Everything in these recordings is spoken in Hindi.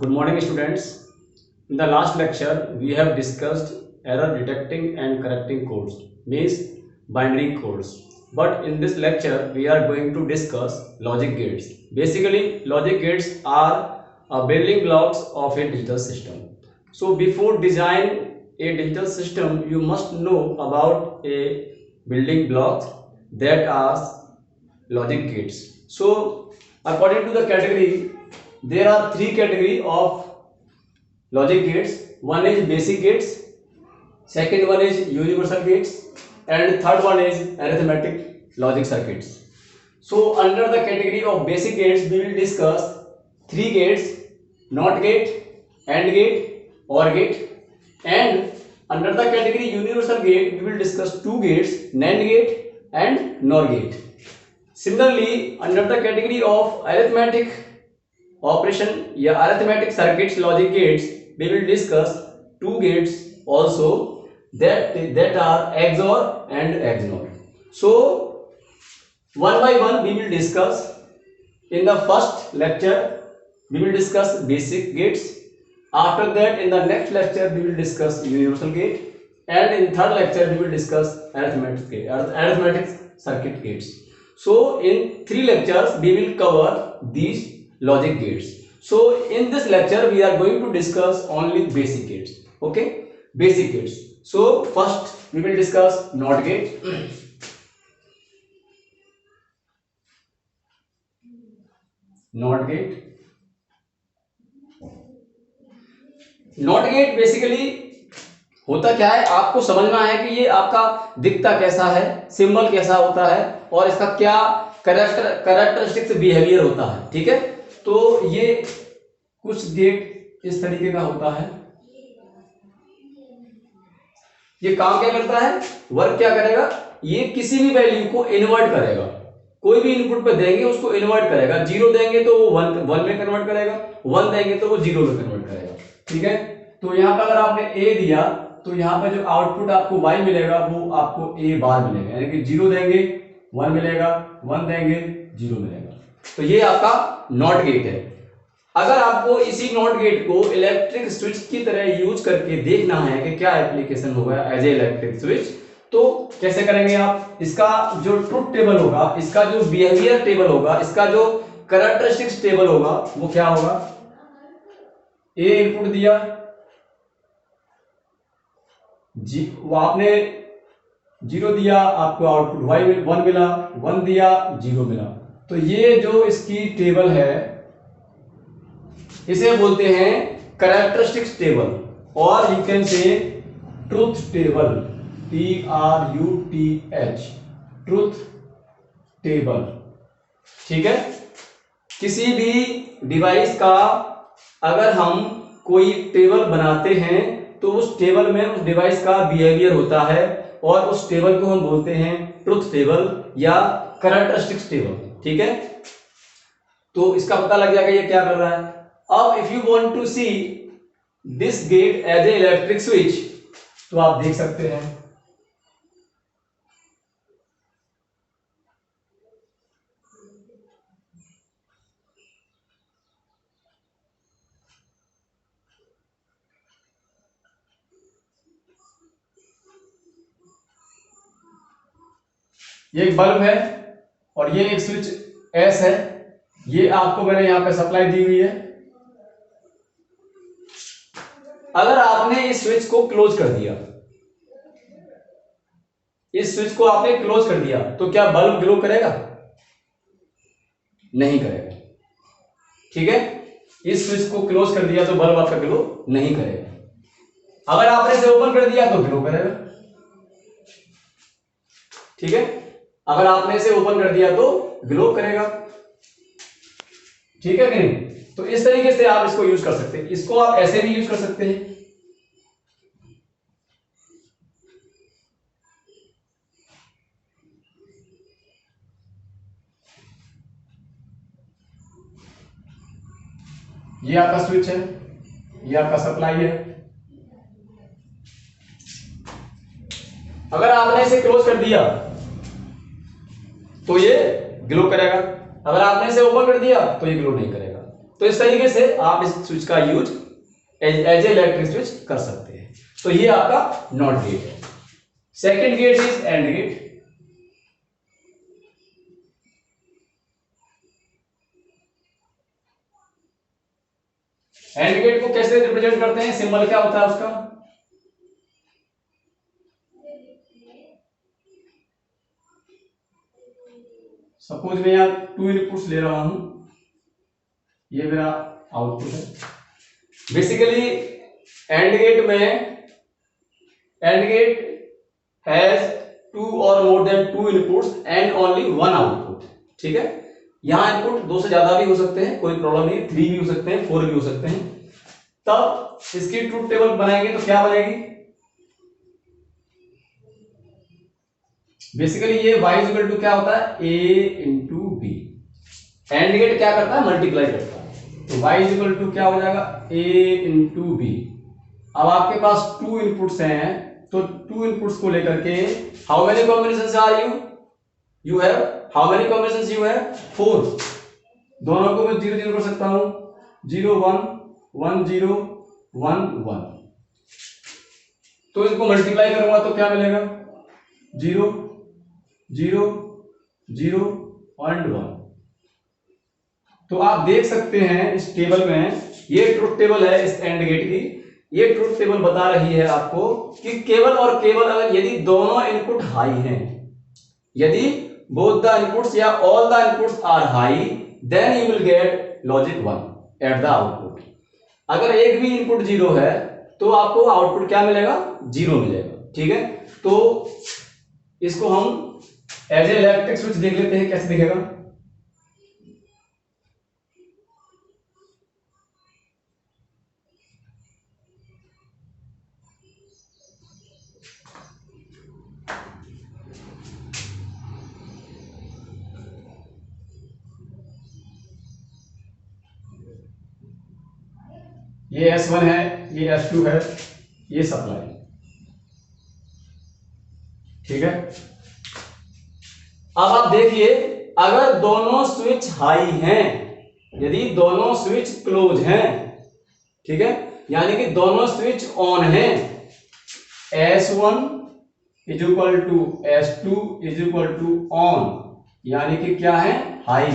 Good morning, students. In the last lecture, we have discussed error detecting and correcting codes, means binary codes. But in this lecture, we are going to discuss logic gates. Basically, logic gates are building blocks of a digital system. So, before design a digital system, you must know about a building blocks that are logic gates. So, according to the category, there are three categories of logic gates. One is basic gates, second one is universal gates, and third one is arithmetic logic circuits. So under the category of basic gates, we will discuss three gates: NOT gate, AND gate, OR gate. And under the category universal gate, we will discuss two gates: NAND gate and NOR gate. Similarly, under the category of arithmetic operation या arithmetic circuits logic gates, we will discuss two gates also that are XOR and XNOR. So one by one we will discuss. In the first lecture we will discuss basic gates. After that, in the next lecture we will discuss universal gate, and in third lecture we will discuss arithmetic circuit gates. So in three lectures we will cover these logic gates. So in this lecture we are going to discuss only basic gates. Okay, basic gates. So first we will discuss NOT gate. NOT gate. NOT gate basically होता क्या है, आपको समझना है कि ये आपका दिखता कैसा है, सिंबल कैसा होता है और इसका क्या कैरेक्टरिस्टिक्स बिहेवियर होता है. ठीक है, तो ये कुछ गेट इस तरीके का होता है. ये काम क्या करता है, वर्क क्या करेगा, ये किसी भी वैल्यू को इन्वर्ट करेगा. कोई भी इनपुट पे देंगे उसको इन्वर्ट करेगा. जीरो देंगे तो वो वन में कन्वर्ट करेगा, वन देंगे तो वो जीरो में कन्वर्ट करेगा. ठीक है, तो यहाँ पर अगर आपने ए दिया तो यहाँ पे जो आउटपुट आपको वाई मिलेगा वो आपको ए बार मिलेगा. यानी कि जीरो देंगे वन मिलेगा, वन देंगे जीरो मिलेगा. तो ये आपका नॉट गेट है. अगर आपको इसी नॉट गेट को इलेक्ट्रिक स्विच की तरह यूज करके देखना है कि क्या एप्लीकेशन होगा एज ए इलेक्ट्रिक स्विच, तो कैसे करेंगे आप. इसका जो ट्रुथ टेबल होगा, इसका जो बिहेवियर टेबल होगा, इसका जो कैरेक्टरिस्टिक्स टेबल होगा वो क्या होगा. ए इनपुट दिया, वो आपने जीरो दिया, आपको आउटपुट वाई वन मिला, वन दिया जीरो मिला. तो ये जो इसकी टेबल है इसे बोलते हैं कैरेक्टरिस्टिक्स टेबल, और you can say truth table, TRUTH, truth table. ठीक है, किसी भी डिवाइस का अगर हम कोई टेबल बनाते हैं तो उस टेबल में उस डिवाइस का बिहेवियर होता है और उस टेबल को हम बोलते हैं ट्रुथ टेबल या कैरेक्टरिस्टिक्स टेबल. ठीक है, तो इसका पता लग जाएगा ये क्या कर रहा है. अब if you want to see this gate as a electric switch, तो आप देख सकते हैं ये एक बल्ब है और ये एक स्विच एस है. ये आपको मैंने यहां पे सप्लाई दी हुई है. अगर आपने इस स्विच को क्लोज कर दिया, इस स्विच को आपने क्लोज कर दिया, तो क्या बल्ब ग्लो करेगा? नहीं करेगा. ठीक है, इस स्विच को क्लोज कर दिया तो बल्ब आपका ग्लो नहीं करेगा. अगर आपने इसे ओपन कर दिया तो ग्लो करेगा. ठीक है, अगर आपने इसे ओपन कर दिया तो ग्लो करेगा. ठीक है कि नहीं. तो इस तरीके से आप इसको यूज कर सकते हैं. इसको आप ऐसे भी यूज कर सकते हैं. ये आपका स्विच है, ये आपका सप्लाई है. अगर आपने इसे क्लोज कर दिया तो ये ग्लो करेगा, अगर आपने इसे ओपन कर दिया तो ये ग्लो नहीं करेगा. तो इस तरीके से आप इस स्विच का use as a electric switch कर सकते हैं। तो ये आपका नॉट गेट है। Second gate is and gate. And gate को कैसे रिप्रेजेंट करते हैं, सिंबल क्या होता है उसका? सपोज मैं यहां 2 इनपुट्स ले रहा हूं, ये मेरा आउटपुट है। बेसिकली एंड गेट हैज 2 और more than 2 inputs and only 1 output. ठीक है, यहां इनपुट 2 से ज्यादा भी हो सकते हैं, कोई प्रॉब्लम नहीं, 3 भी हो सकते हैं, 4 भी हो सकते हैं। तब इसकी ट्रूथ टेबल बनाएंगे तो क्या बनेगी? बेसिकली ये y इक्वल टू क्या होता है? a into B. And gate क्या करता है? मल्टीप्लाई करता है। तो y इक्वल टू क्या हो जाएगा? a into B. अब आपके पास 2 इनपुट्स हैं, तो 2 इनपुट्स को लेकर के how many combinations are you have? How many combinations you have? 4। दोनों को मैं 0 0 कर सकता हूं, 0 1 1 0 1 1। तो इसको मल्टीप्लाई करूंगा तो क्या मिलेगा? 0 0 0 एंड 1। तो आप देख सकते हैं इस टेबल में, ये ट्रुथ टेबल है इस एंड गेट की। ये ट्रुथ टेबल बता रही है आपको कि केवल और केवल अगर यदि दोनों इनपुट हाई हैं, यदि बोथ द इनपुट्स या all the inputs are high, then you will get logic 1 at the output. अगर एक भी इनपुट 0 है तो आपको आउटपुट क्या मिलेगा? 0 मिलेगा। ठीक है, तो इसको हम एज ए इलेक्ट्रिक स्विच देख लेते हैं कैसे दिखेगा। ये S1 है, ये S2 है, ये सप्लाई। ठीक है, अब आप देखिए, अगर दोनों स्विच हाई हैं, यदि दोनों स्विच क्लोज हैं, ठीक है, यानी कि दोनों स्विच ऑन हैं, S1 is equal to S2 is equal to on, यानी कि क्या है? हाई।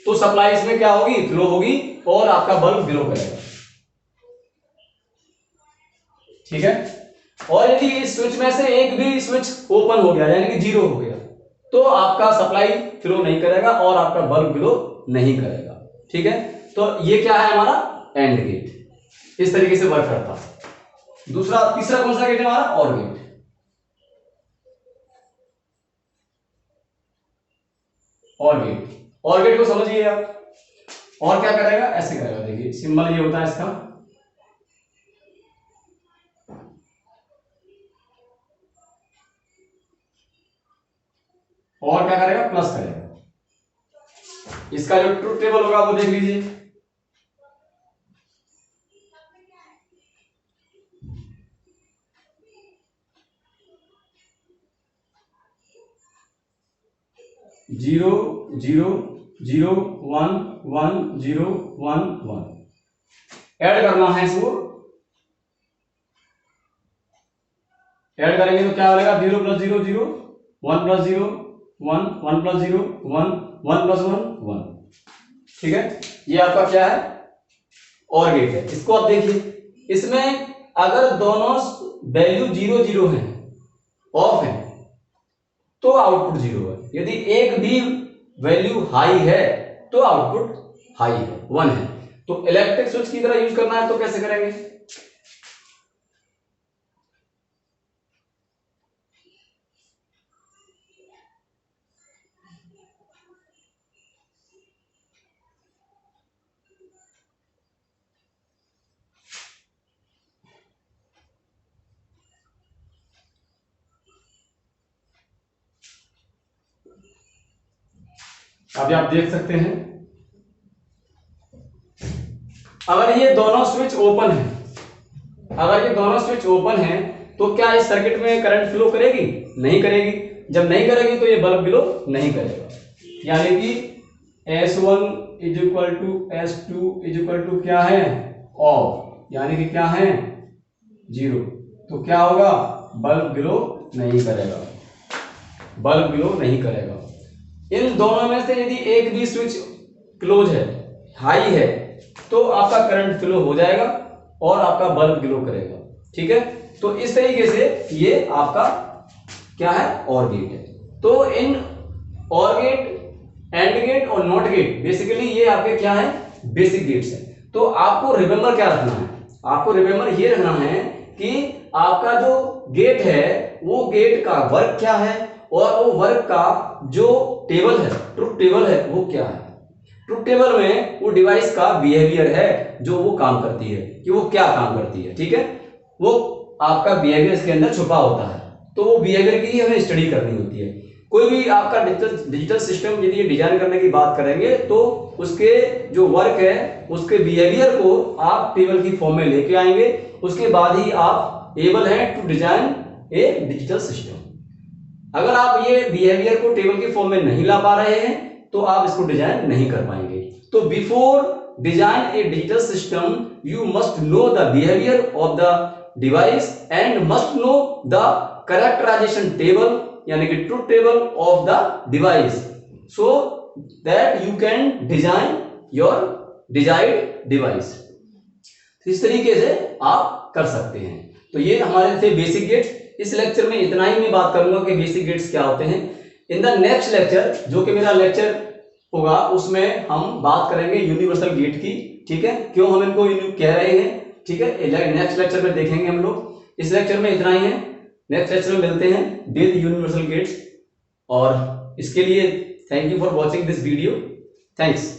तो सप्लाई इसमें क्या होगी? फ्लो होगी और आपका बल्ब ग्लो करेगा। ठीक है, और यदि इस स्विच में से एक भी स्विच ओपन हो गया, यानी कि 0 हो गया, तो आपका सप्लाई फ्लो नहीं करेगा और आपका बल्ब ग्लो नहीं करेगा। ठीक है, तो ये क्या है? हमारा एंड गेट इस तरीके से वर्क करता है। तीसरा कौन सा गेट है हमारा? और गेट। और गेट को समझिए आप। और क्या करेगा? ऐसे करेगा, देखिए सिंबल ये होता है इसका, और क्या करेगा? प्लस करेगा। इसका जो ट्रुथ टेबल होगा वो देख लीजिए। जीरो 0 0 1 1 0 1 1 ऐड करना है इसको। ऐड करेंगे तो क्या बनेगा? 0 + 0 0 1 + 0 1 1 + 0 1 1 + 1 1। ठीक है, ये आपका क्या है? और गेट है। इसको आप देखिए, इसमें अगर दोनों वैल्यू 0 0 है, ऑफ है, तो आउटपुट 0 है। यदि एक भी वैल्यू हाई है तो आउटपुट हाई है, 1 है। तो इलेक्ट्रिक स्विच की तरह यूज करना है तो कैसे करेंगे? अभी आप देख सकते हैं, अगर ये दोनों स्विच ओपन है, अगर ये दोनों स्विच ओपन है तो क्या इस सर्किट में करंट फ्लो करेगी? नहीं करेगी। जब नहीं करेगी तो ये बल्ब ग्लो नहीं करेगा, यानी कि S1 is equal to S2 is equal to क्या है, ऑफ, यानी कि क्या है 0। तो क्या होगा, बल्ब ग्लो नहीं करेगा, बल्ब ग्लो नहीं करेगा। इन दोनों में से यदि एक भी स्विच क्लोज है, हाई है, तो आपका करंट फ्लो हो जाएगा और आपका बल्ब ग्लो करेगा। ठीक है, तो इस तरीके से ये आपका क्या है, और गेट है। तो इन और गेट, एंड गेट और नॉट गेट, बेसिकली ये आपके क्या है, बेसिक गेट्स है। तो आपको रिमेंबर क्या रखना है, आपको रिमेंबर ये रखना है कि आपका जो गेट है वो गेट का वर्क क्या है और वो वर्क का जो टेबल है, ट्रुथ टेबल है, वो क्या है। ट्रुथ टेबल में वो डिवाइस का बिहेवियर है जो वो काम करती है, कि वो क्या काम करती है। ठीक है, वो आपका बिहेवियर इसके अंदर छुपा होता है, तो वो बिहेवियर की ही हमें स्टडी करनी होती है। कोई भी आपका डिजिटल सिस्टम यदि ये डिजाइन करने की बात करेंगे तो उसके जो वर्क है, उसके बिहेवियर को आप टेबल की फॉर्म में लेके आएंगे, उसके बाद ही आप एबल हैं to design a digital system. अगर आप ये बिहेवियर को टेबल की फॉर्म में नहीं ला पा रहे हैं तो आप इसको डिजाइन नहीं कर पाएंगे। तो before design a digital system you must know the behaviour of the device and must know the characterization table, यानी कि truth table of the device, so that you can design your desired device. इस तरीके से आप कर सकते हैं। तो ये हमारे थे बेसिक गेट्स। इस लेक्चर में इतना ही मैं बात करूंगा कि बेसिक गेट्स क्या होते हैं। इन द नेक्स्ट लेक्चर, जो कि मेरा लेक्चर होगा, उसमें हम बात करेंगे यूनिवर्सल गेट की। ठीक है, क्यों हम इनको कह रहे हैं, ठीक है, नेक्स्ट लेक्चर में देखेंगे हम लोग। इस लेक्चर में इतना ही है, नेक्स्ट लेक्चर में मिलते हैं विद यूनिवर्सल गेट्स। और इसके लिए thank you for watching this video, thanks.